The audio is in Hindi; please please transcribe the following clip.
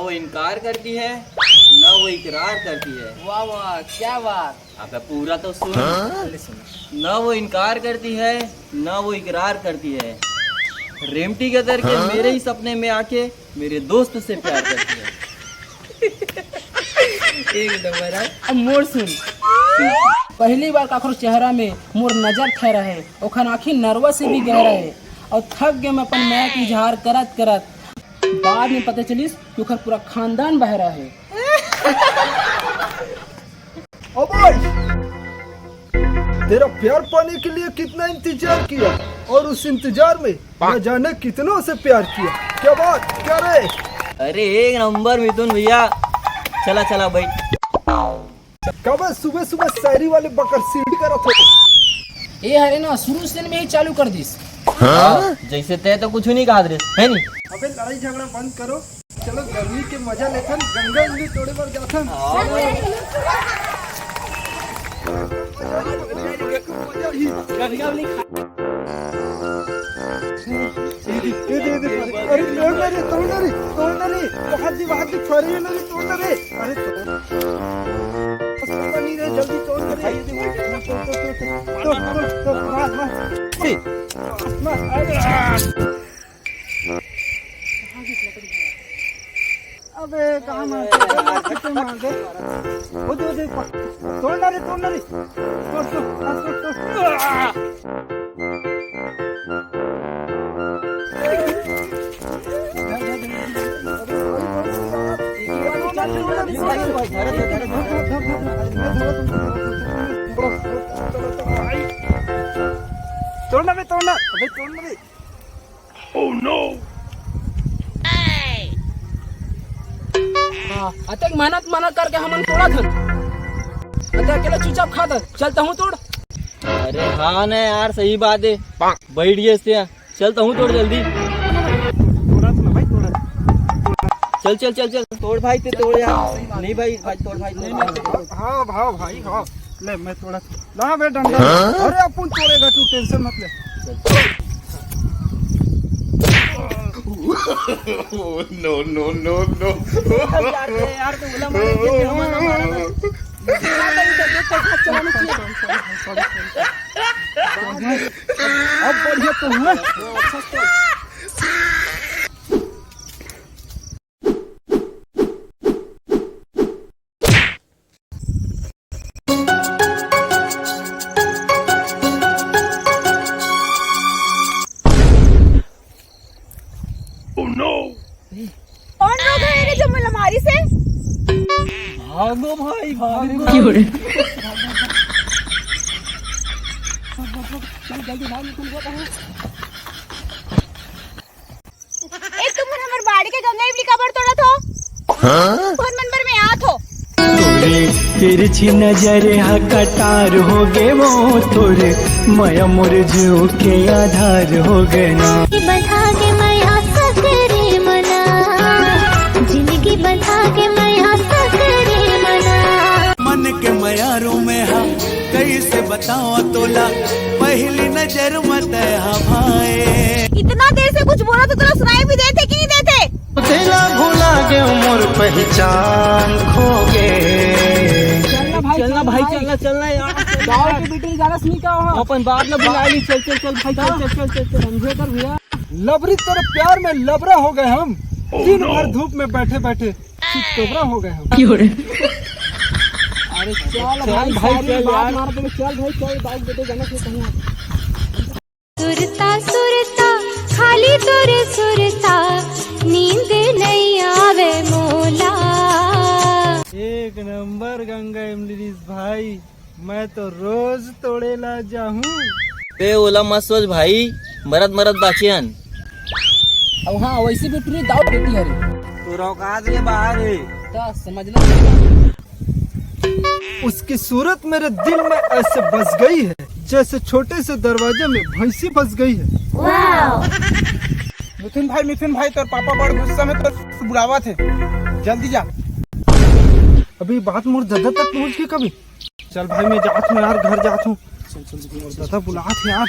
वो इनकार करती है न वो इकरार करती है। वाह वाह क्या बात। अबे पूरा तो सुन। न वो इनकार करती है न वो इकरार करती है, रेमटी के करके मेरे ही सपने में आके मेरे दोस्त से प्यार करती है। एक नंबर है। अब मोर सुन। पहली बार काकरो चेहरा में मोर नजर ठहरा है, ओखन आखिर नर्वस से भी गहरा है और थक गए मैं अपन मैं की इजहार करत करत। बाद में पता चलिस कि ओखर पूरा खानदान बहरा है। तेरा प्यार पाने के लिए कितना इंतजार किया और उस इंतजार में न जाने कितनों से प्यार किया। क्या बात क्या रे? अरे एक नंबर मिथुन भैया, चला चला भाई। कब सुबह सुबह शायरी वाले बकर सीढ़ी करत हो। ये हरे ना शुरू से में ही चालू कर दिस। जैसे तय तो कुछ नहीं कहा है नहीं। अबे लड़ाई झगड़ा बंद करो, चलो गर्मी के मजा लेथन, गंगा उंगली तोड़े पर जाथन। अरे तोड़ना रे तोड़ना रे तोड़ना रे, वहाँ दी फरी ना रे तोड़ना रे। अरे तोड़ना नहीं रे, जल्दी तोड़ना रे। तो अबे कहाँ मार दे वो दे तोड़ना रे तोड़ना रे। तोड़ना रे तोड़ना, अबे तोड़ना रे। Oh no. अतक मेहनत करके हमन तोड़ा था। अतक अकेला चुपचाप खा था। चलता हूँ तोड़। अरे हाँ ना यार, सही बात है। बैठ गए इससे, चलता हूँ तोड़ जल्दी। चल चल चल चल तोड़ भाई, ते तोड़ यार। नहीं भाई भाई तोड़ भाई। हाँ भाव भाई हाँ, ले मैं तोड़ा ला बे डंडा। अरे अपन तोड़ेगा, तू टेंशन मत ले। No no no no. यार तो बोला मारेंगे हमारा हमारा। अब बढ़िया तो हुआ। कौन लोग हैं ये जो अलमारी से? भागो भाई भागो। एक तुम हमारे बाड़ी के गंगा इमली का बड़ तोड़ा थो। कौन नंबर में आ थो? तिरछी नजर हा कटार हो गे वो तोरे माया मोर जीव के आधार हो गए ना। बता के माया सकरे मना, जिंदगी बता के माया सकरे मना। मन के मयारों में हा कैसे बताओ तोला, पहली नजर मत हा भाई। इतना देर से कुछ बोला तो तेरा सुनाई भी देते कि नहीं देते? तेरा भूला गे मोर पहचान खो गे। चलना भाई चलना चलना यार। गाँव के बेटे ज्यादा नहीं का हो। अपन बाद में बुला ली। चल चल चल भाई चल चल चल चल। समझे कर भैया। लबरी तेरे प्यार में लबरा हो गए हम। दिन भर धूप में बैठे बैठे चितोबरा हो गए हम। अरे चल भाई चल यार। मार दे चल भाई चल बाइक बेटे जाना से कहीं। सुरता सुरता खाली तोरे सुरता, नींद नहीं आवे मोला। एक नंबर गंगा इमली भाई, मैं तो रोज तोड़ेला जाऊं। बे ओला मत सोच भाई, मरद मरद बाचियन। अब हाँ वैसे भी पूरी दाव देती है। तू औकात के बाहर है। तो समझना। उसकी सूरत मेरे दिल में ऐसे बस गई है जैसे छोटे से दरवाजे में भैंसी फंस गई है। मिथुन भाई तोर पापा बड़ गुस्सा में तो बुलावा थे, जल्दी जा। अभी बात मोर दादा तक पहुंच गई कभी। चल भाई मैं जात हूँ यार, घर जात हूँ। दादा बुलात है यार।